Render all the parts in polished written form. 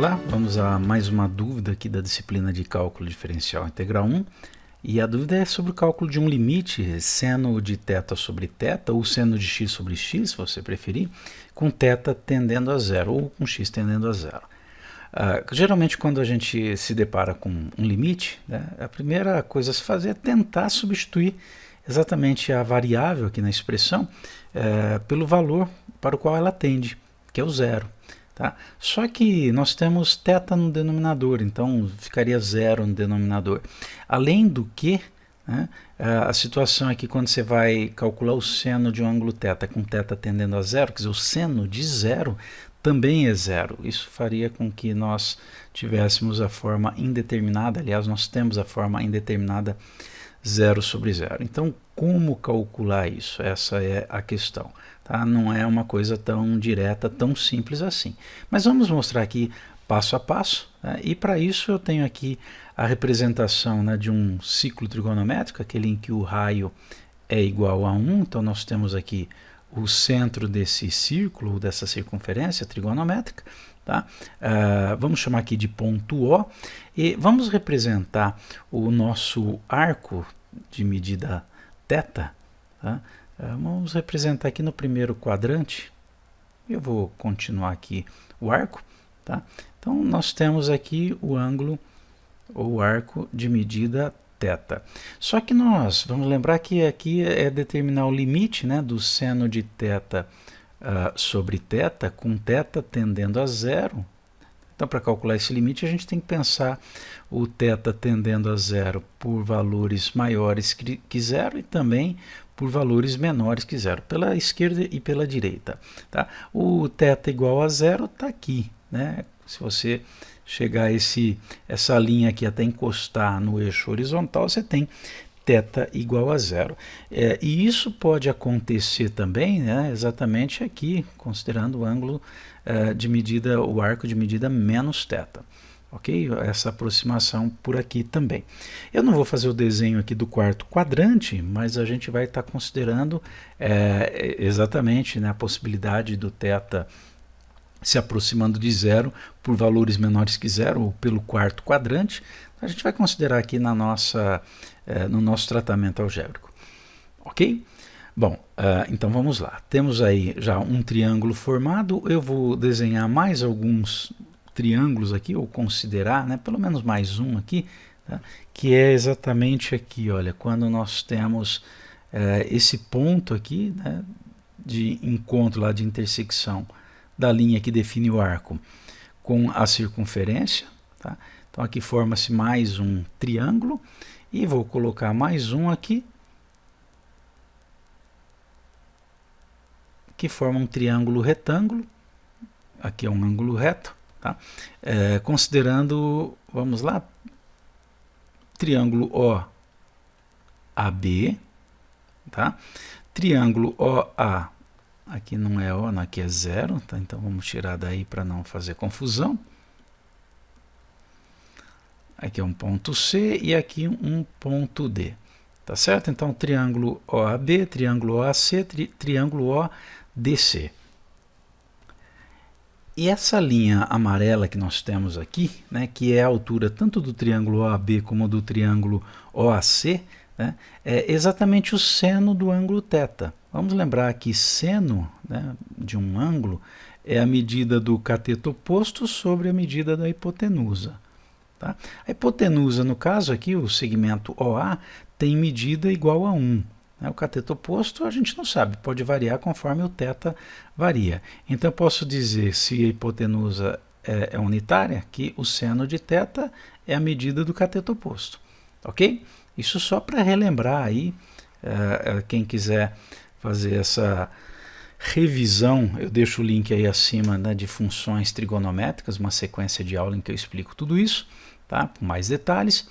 Olá, vamos a mais uma dúvida aqui da disciplina de cálculo diferencial integral 1. E a dúvida é sobre o cálculo de um limite, seno de θ sobre θ, ou seno de x sobre x, se você preferir, com θ tendendo a zero, ou com x tendendo a zero. Geralmente, quando a gente se depara com um limite, né, a primeira coisa a se fazer é tentar substituir exatamente a variável aqui na expressão pelo valor para o qual ela tende, que é o zero. Tá? Só que nós temos θ no denominador, então ficaria zero no denominador. Além do que, né, a situação é que quando você vai calcular o seno de um ângulo θ com θ tendendo a zero, quer dizer, o seno de zero também é zero. Isso faria com que nós tivéssemos a forma indeterminada, aliás, nós temos a forma indeterminada zero sobre zero. Então, como calcular isso? Essa é a questão. Tá? Não é uma coisa tão direta, tão simples assim. Mas vamos mostrar aqui passo a passo, né? E para isso eu tenho aqui a representação, né, de um ciclo trigonométrico, aquele em que o raio é igual a 1. Então nós temos aqui o centro desse círculo, dessa circunferência trigonométrica. Tá? Vamos chamar aqui de ponto O e vamos representar o nosso arco de medida θ. Tá? Vamos representar aqui no primeiro quadrante. Eu vou continuar aqui o arco. Tá? Então nós temos aqui o ângulo ou arco de medida θ. Só que nós vamos lembrar que aqui é determinar o limite, né, do seno de θ sobre θ, com θ tendendo a zero. Então, para calcular esse limite, a gente tem que pensar o θ tendendo a zero por valores maiores que zero e também por valores menores que zero, pela esquerda e pela direita. Tá? O θ igual a zero está aqui, né? Se você chegar essa linha aqui até encostar no eixo horizontal, você tem θ igual a zero. E isso pode acontecer também, né, exatamente aqui, considerando o ângulo de medida, o arco de medida menos θ. Ok? Essa aproximação por aqui também. Eu não vou fazer o desenho aqui do quarto quadrante, mas a gente vai estar considerando exatamente, né, a possibilidade do θ se aproximando de zero por valores menores que zero, ou pelo quarto quadrante. A gente vai considerar aqui no nosso tratamento algébrico. Ok? Bom, então vamos lá. Temos aí já um triângulo formado. Eu vou desenhar mais alguns triângulos aqui, ou considerar, né, pelo menos mais um aqui, tá? Que é exatamente aqui, olha, quando nós temos esse ponto aqui, né, de encontro, lá de intersecção da linha que define o arco com a circunferência. Tá? Então aqui forma-se mais um triângulo e vou colocar mais um aqui que forma um triângulo retângulo. Aqui é um ângulo reto. Tá? Considerando, vamos lá, triângulo OAB, tá? Triângulo OA, aqui não é O, aqui é zero, tá? Então vamos tirar daí para não fazer confusão. Aqui é um ponto C e aqui um ponto D. Tá certo? Então triângulo OAB, triângulo OAC, triângulo ODC. E essa linha amarela que nós temos aqui, né, que é a altura tanto do triângulo OAB como do triângulo OAC, né, é exatamente o seno do ângulo θ. Vamos lembrar que seno, né, de um ângulo é a medida do cateto oposto sobre a medida da hipotenusa. Tá? A hipotenusa, no caso aqui, o segmento OA, tem medida igual a 1. O cateto oposto a gente não sabe, pode variar conforme o θ varia. Então eu posso dizer, se a hipotenusa é unitária, que o seno de θ é a medida do cateto oposto. Ok? Isso só para relembrar aí, quem quiser fazer essa revisão, eu deixo o link aí acima, né, de funções trigonométricas, uma sequência de aula em que eu explico tudo isso, tá? Com mais detalhes.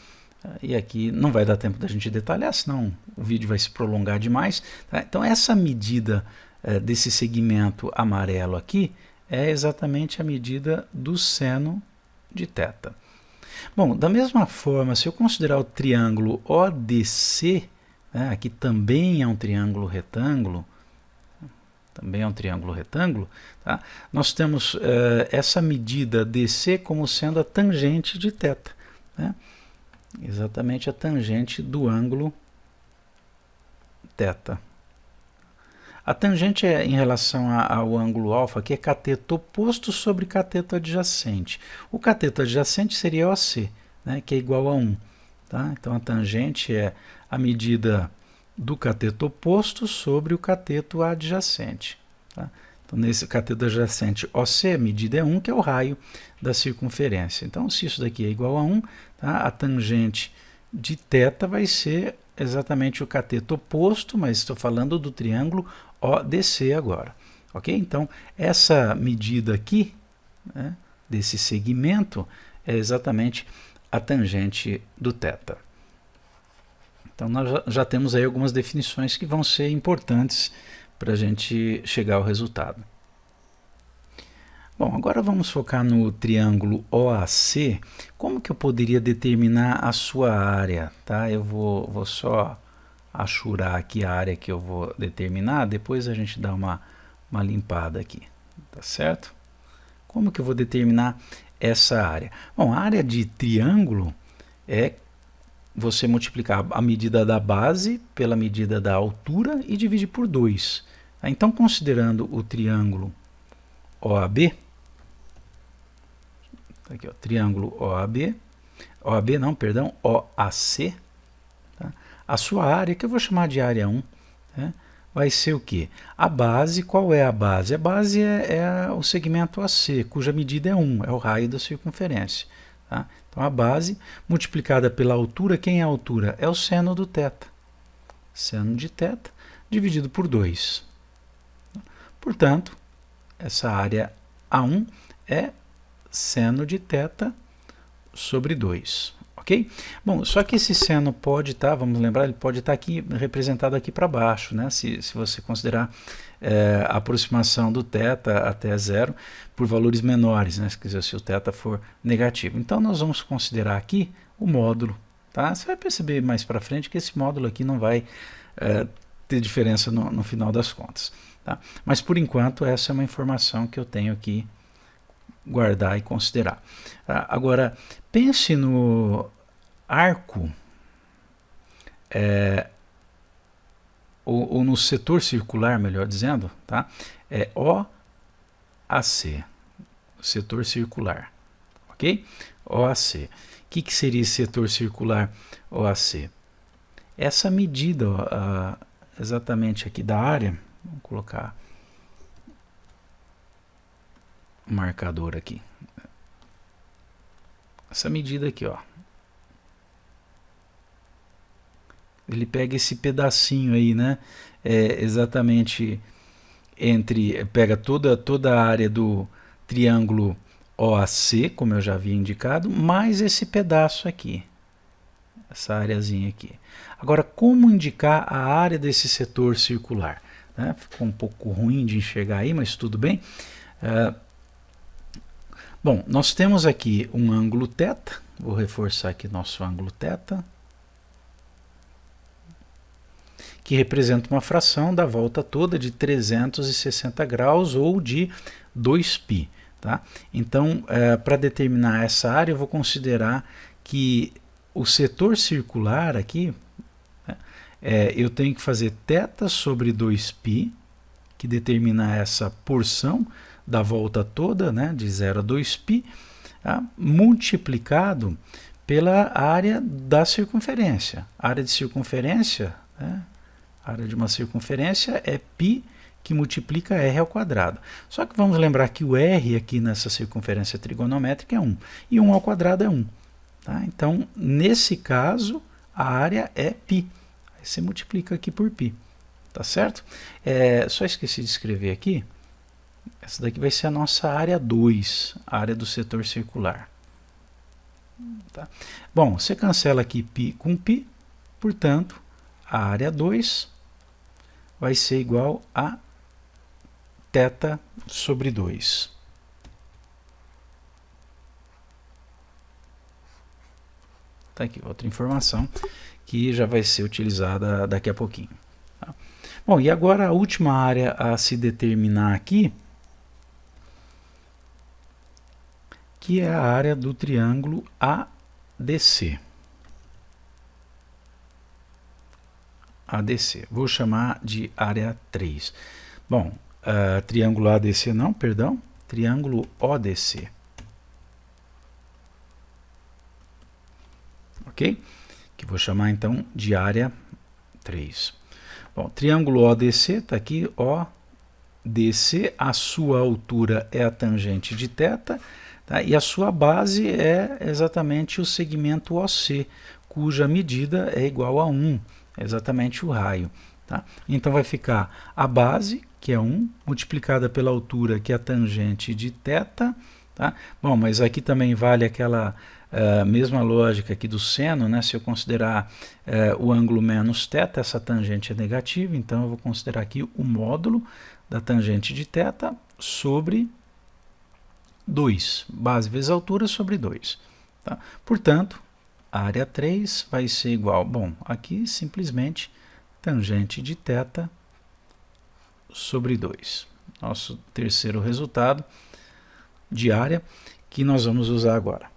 E aqui não vai dar tempo da gente detalhar, senão o vídeo vai se prolongar demais. Tá? Então essa medida desse segmento amarelo aqui é exatamente a medida do seno de θ. Bom, da mesma forma, se eu considerar o triângulo ODC, né, aqui também é um triângulo retângulo, também é um triângulo retângulo, tá? Nós temos essa medida DC como sendo a tangente de θ, né? Exatamente a tangente do ângulo θ. A tangente é em relação ao ângulo alfa, que é cateto oposto sobre cateto adjacente. O cateto adjacente seria OC, né, que é igual a 1. Tá? Então a tangente é a medida do cateto oposto sobre o cateto adjacente. Tá? Então nesse cateto adjacente OC, a medida é 1, que é o raio da circunferência. Então se isso daqui é igual a 1, tá? A tangente de θ vai ser exatamente o cateto oposto, mas estou falando do triângulo ODC agora. Ok? Então essa medida aqui, né, desse segmento é exatamente a tangente do θ. Então nós já temos aí algumas definições que vão ser importantes para a gente chegar ao resultado. Bom, agora vamos focar no triângulo OAC. Como que eu poderia determinar a sua área? Tá? Eu vou só achurar aqui a área que eu vou determinar, depois a gente dá uma limpada aqui, tá certo? Como que eu vou determinar essa área? Bom, a área de triângulo é você multiplicar a medida da base pela medida da altura e dividir por 2. Então, considerando o triângulo OAB, aqui, ó, triângulo OAB, OAC, tá? A sua área, que eu vou chamar de área 1, né, vai ser o quê? A base, qual é a base? A base é o segmento AC, cuja medida é 1, é o raio da circunferência. Tá? Então a base multiplicada pela altura, quem é a altura? É o seno do θ. Seno de θ dividido por 2. Portanto, essa área A1 é seno de θ sobre 2. Ok? Bom, só que esse seno pode estar, vamos lembrar, ele pode estar aqui representado aqui para baixo, né? Se você considerar a aproximação do θ até zero por valores menores, né? Quer dizer, se o θ for negativo. Então nós vamos considerar aqui o módulo. Tá? Você vai perceber mais para frente que esse módulo aqui não vai ter diferença no final das contas. Tá? Mas por enquanto essa é uma informação que eu tenho que guardar e considerar. Agora, pense no arco ou no setor circular, melhor dizendo, tá? É OAC, setor circular, ok? OAC. O que seria esse setor circular OAC? Essa medida, ó, exatamente aqui da área, vamos colocar um marcador aqui. Essa medida aqui, ó. Ele pega esse pedacinho aí, né? Exatamente pega toda a área do triângulo OAC, como eu já havia indicado, mais esse pedaço aqui. Essa areazinha aqui. Agora, como indicar a área desse setor circular? Né? Ficou um pouco ruim de enxergar aí, mas tudo bem. Bom, nós temos aqui um ângulo θ, vou reforçar aqui nosso ângulo θ, que representa uma fração da volta toda de 360 graus ou de 2π. Tá? Então, para determinar essa área, eu vou considerar que o setor circular aqui, eu tenho que fazer θ sobre 2π, que determina essa porção da volta toda, né, de 0 a 2π, tá, multiplicado pela área da circunferência. A área de circunferência, né, a área de uma circunferência é π que multiplica r ao quadrado. Só que vamos lembrar que o r aqui nessa circunferência trigonométrica é 1, e 1 ao quadrado é 1. Tá? Então, nesse caso, a área é π. Aí você multiplica aqui por π. Tá certo? Só esqueci de escrever aqui. Essa daqui vai ser a nossa área 2, a área do setor circular. Tá? Bom, você cancela aqui π com π, portanto, a área 2 vai ser igual a θ sobre 2. Tá aqui outra informação que já vai ser utilizada daqui a pouquinho. Tá? Bom, e agora a última área a se determinar aqui, que é a área do triângulo ADC. ADC. Vou chamar de área 3. Bom, triângulo ADC não, perdão, triângulo ODC. Ok? Que vou chamar então de área 3. Bom, triângulo ODC está aqui, ODC, a sua altura é a tangente de θ, tá? E a sua base é exatamente o segmento OC, cuja medida é igual a 1, é exatamente o raio. Tá? Então vai ficar a base, que é 1, multiplicada pela altura, que é a tangente de θ. Tá? Bom, mas aqui também vale aquela mesma lógica aqui do seno, né? Se eu considerar o ângulo menos θ, essa tangente é negativa, então eu vou considerar aqui o módulo da tangente de θ sobre 2, base vezes altura sobre 2. Tá? Portanto, a área 3 vai ser igual, bom, aqui simplesmente tangente de θ sobre 2. Nosso terceiro resultado de área que nós vamos usar agora.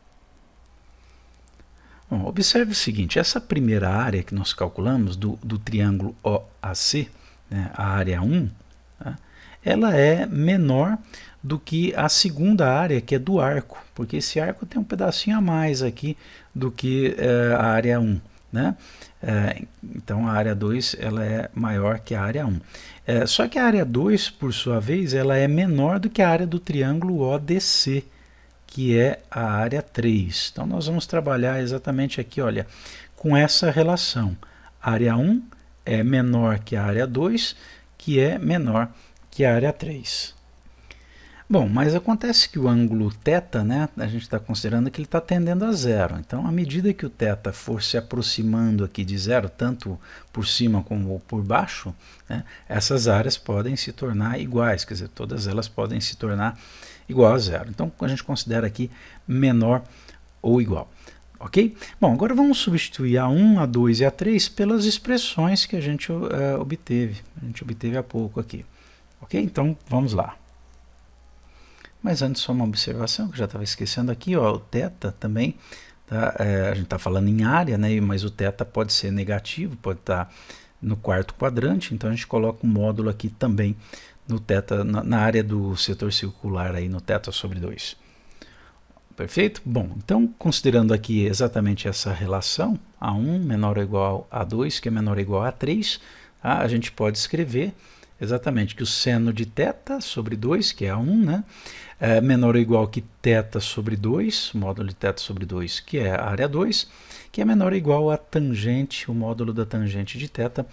Bom, observe o seguinte, essa primeira área que nós calculamos do triângulo OAC, né, a área 1, tá, ela é menor do que a segunda área, que é do arco, porque esse arco tem um pedacinho a mais aqui do que a área 1. Né? Então a área 2 ela é maior que a área 1. Só que a área 2, por sua vez, ela é menor do que a área do triângulo ODC, que é a área 3. Então nós vamos trabalhar exatamente aqui, olha, com essa relação. A área 1 é menor que a área 2, que é menor que a área 3. Bom, mas acontece que o ângulo θ, né, a gente está considerando que ele está tendendo a zero. Então, à medida que o θ for se aproximando aqui de zero, tanto por cima como por baixo, né, essas áreas podem se tornar iguais, quer dizer, todas elas podem se tornar igual a zero. Então, a gente considera aqui menor ou igual. Ok? Bom, agora vamos substituir a 1, a 2 e a 3 pelas expressões que a gente obteve. A gente obteve há pouco aqui. Ok? Então, vamos lá. Mas antes, só uma observação que eu já estava esquecendo aqui, ó, o θ também, tá? A gente está falando em área, né? Mas o θ pode ser negativo, pode estar no quarto quadrante, então a gente coloca um módulo aqui também no θ, na área do setor circular, aí no θ sobre 2. Perfeito? Bom, então considerando aqui exatamente essa relação, A1 menor ou igual a 2, que é menor ou igual a 3, tá? A gente pode escrever exatamente que o seno de θ sobre 2, que é A1, né, é menor ou igual que θ sobre 2, módulo de θ sobre 2, que é a área 2, que é menor ou igual a tangente, o módulo da tangente de θ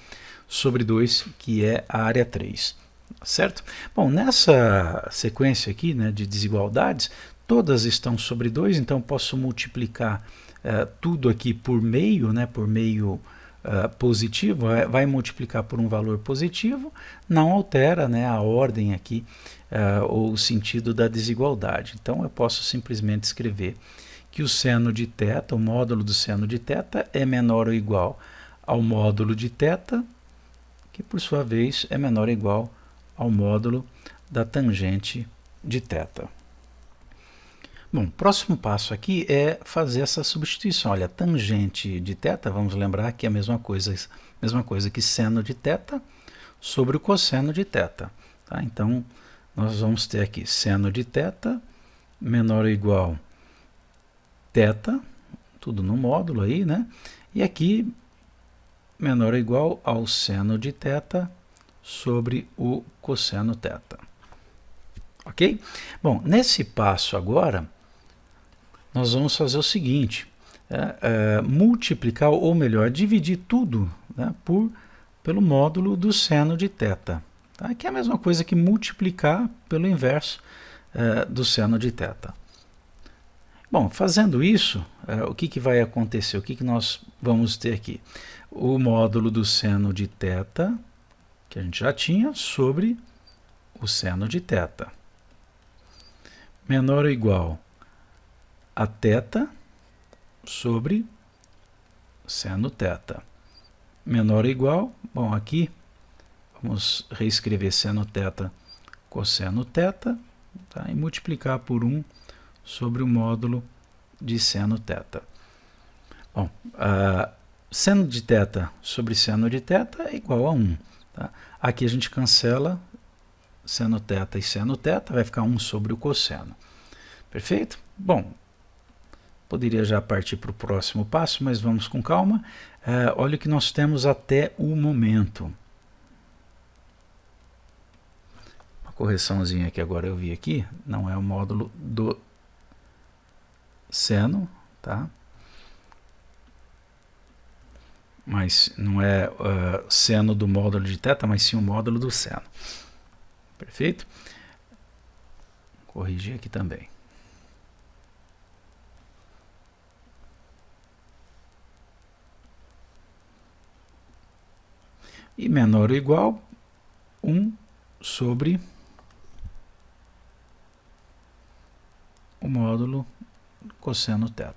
sobre 2, que é a área 3. Certo? Bom, nessa sequência aqui, né, de desigualdades, todas estão sobre 2, então posso multiplicar tudo aqui por meio, né, por meio positivo, vai multiplicar por um valor positivo, não altera, né, a ordem aqui, ou o sentido da desigualdade. Então eu posso simplesmente escrever que o seno de θ, o módulo do seno de θ, é menor ou igual ao módulo de θ, que por sua vez é menor ou igual ao módulo da tangente de θ. Bom, o próximo passo aqui é fazer essa substituição. Olha, tangente de θ, vamos lembrar que é a mesma coisa que seno de θ sobre o cosseno de θ. Tá? Então, nós vamos ter aqui seno de θ menor ou igual θ, tudo no módulo aí, né? E aqui, menor ou igual ao seno de θ sobre o cosseno θ. Ok? Bom, nesse passo agora, nós vamos fazer o seguinte, multiplicar, ou melhor, dividir tudo, né, pelo módulo do seno de θ, tá? Que é a mesma coisa que multiplicar pelo inverso do seno de θ. Bom, fazendo isso, o que vai acontecer? O que nós vamos ter aqui? O módulo do seno de θ, que a gente já tinha, sobre o seno de θ, menor ou igual a θ sobre seno θ, menor ou igual, bom, aqui Vamos reescrever seno θ cosseno θ, tá? E multiplicar por 1 sobre o módulo de seno θ. Bom, seno de θ sobre seno de θ é igual a 1. Tá? Aqui a gente cancela seno θ e seno θ, vai ficar 1 sobre o cosseno. Perfeito? Bom, poderia já partir para o próximo passo, mas vamos com calma. Olha o que nós temos até o momento. Uma correçãozinha que agora eu vi aqui, não é o módulo do seno, tá? Mas não é seno do módulo de θ, mas sim o módulo do seno. Perfeito? Corrigir aqui também. E menor ou igual 1 sobre o módulo cosseno θ.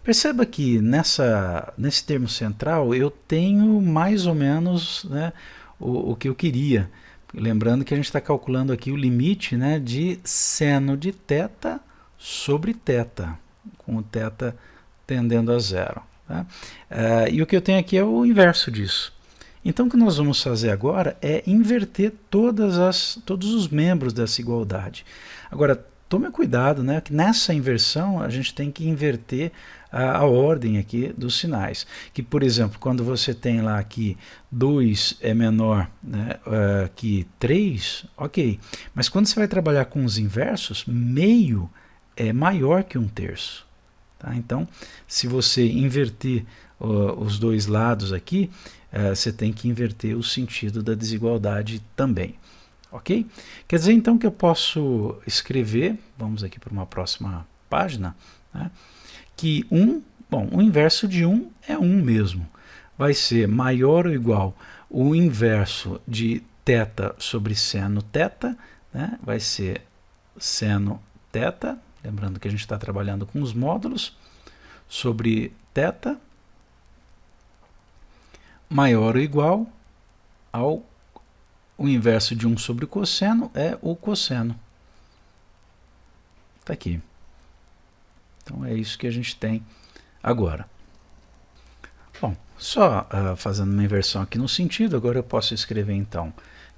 Perceba que nesse termo central eu tenho mais ou menos, né, o que eu queria. Lembrando que a gente está calculando aqui o limite, né, de seno de θ sobre θ, com o θ tendendo a zero. Tá? E o que eu tenho aqui é o inverso disso. Então o que nós vamos fazer agora é inverter todos os membros dessa igualdade. Agora, tome cuidado, né, que nessa inversão a gente tem que inverter a ordem aqui dos sinais. Que, por exemplo, quando você tem lá que 2 é menor, né, que 3, ok. Mas quando você vai trabalhar com os inversos, meio é maior que 1/3. Tá? Então, se você inverter os dois lados aqui, você tem que inverter o sentido da desigualdade também. Ok? Quer dizer então que eu posso escrever, vamos aqui para uma próxima página, né, que o inverso de 1 é 1 mesmo. Vai ser maior ou igual o inverso de θ sobre seno θ, né, vai ser seno θ, lembrando que a gente está trabalhando com os módulos, sobre θ, maior ou igual ao o inverso de 1 sobre o cosseno é o cosseno. Está aqui. Então é isso que a gente tem agora. Bom, só fazendo uma inversão aqui no sentido, agora eu posso escrever então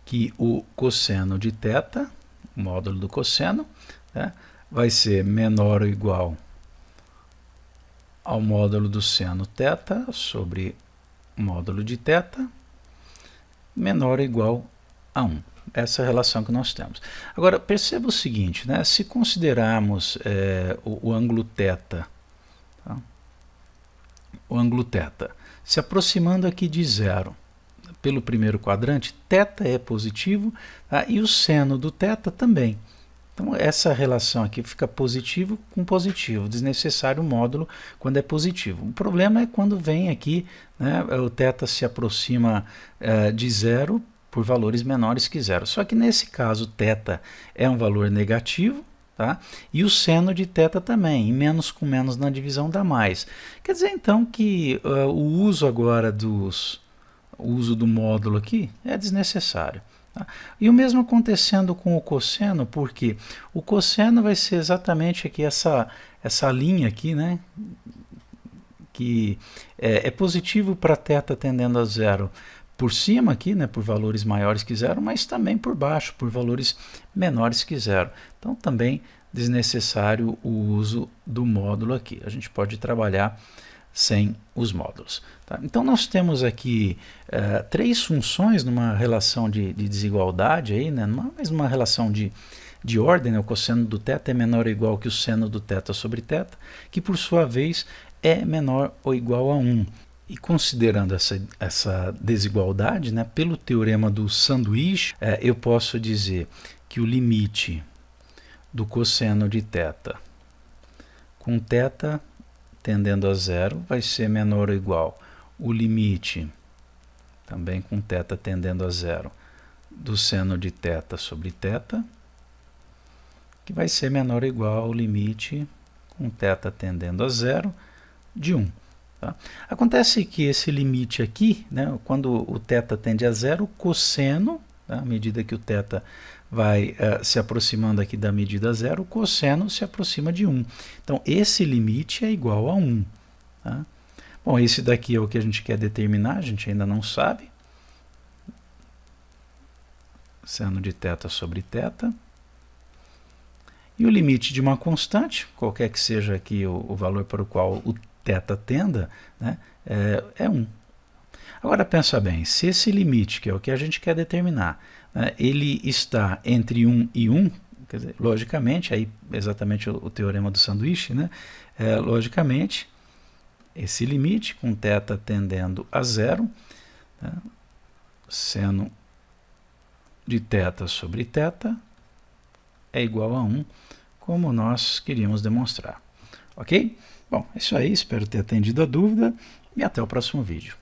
que o cosseno de θ, o módulo do cosseno, né, vai ser menor ou igual ao módulo do seno θ sobre o módulo de θ, menor ou igual a 1. Essa é a relação que nós temos. Agora, perceba o seguinte, né? Se considerarmos o ângulo θ, tá? O ângulo θ se aproximando aqui de zero pelo primeiro quadrante, θ é positivo, tá? E o seno do θ também. Então, essa relação aqui fica positivo com positivo, desnecessário o módulo quando é positivo. O problema é quando vem aqui, né, o θ se aproxima de zero por valores menores que zero. Só que nesse caso, θ é um valor negativo, tá? E o seno de θ também, e menos com menos na divisão dá mais. Quer dizer, então, que o uso agora o uso do módulo aqui é desnecessário. Tá? E o mesmo acontecendo com o cosseno, porque o cosseno vai ser exatamente aqui essa linha aqui, né? Que é positivo para θ tendendo a zero por cima aqui, né, por valores maiores que zero, mas também por baixo, por valores menores que zero. Então também desnecessário o uso do módulo aqui. A gente pode trabalhar sem os módulos. Tá? Então nós temos aqui três funções numa relação de desigualdade, aí, né, mas numa relação de ordem, né, o cosseno do θ é menor ou igual que o seno do θ sobre θ, que por sua vez é menor ou igual a 1. E considerando essa desigualdade, né, pelo teorema do sanduíche, eu posso dizer que o limite do cosseno de θ com θ tendendo a zero vai ser menor ou igual o limite, também com θ tendendo a zero, do seno de θ sobre θ, que vai ser menor ou igual ao limite com θ tendendo a zero de 1. Tá? Acontece que esse limite aqui, né, quando o θ tende a zero, o cosseno, tá, à medida que o θ vai se aproximando aqui da medida zero, o cosseno se aproxima de 1. Então, esse limite é igual a 1. Tá? Bom, esse daqui é o que a gente quer determinar, a gente ainda não sabe. Seno de θ sobre θ. E o limite de uma constante, qualquer que seja aqui o valor para o qual o θ tenda, né, é 1. Agora pensa bem, se esse limite, que é o que a gente quer determinar, né, ele está entre 1 e 1, quer dizer, logicamente, aí exatamente o teorema do sanduíche, né, logicamente, esse limite com θ tendendo a zero, né, seno de θ sobre θ é igual a 1, como nós queríamos demonstrar. Ok? Bom, é isso aí, espero ter atendido a dúvida e até o próximo vídeo.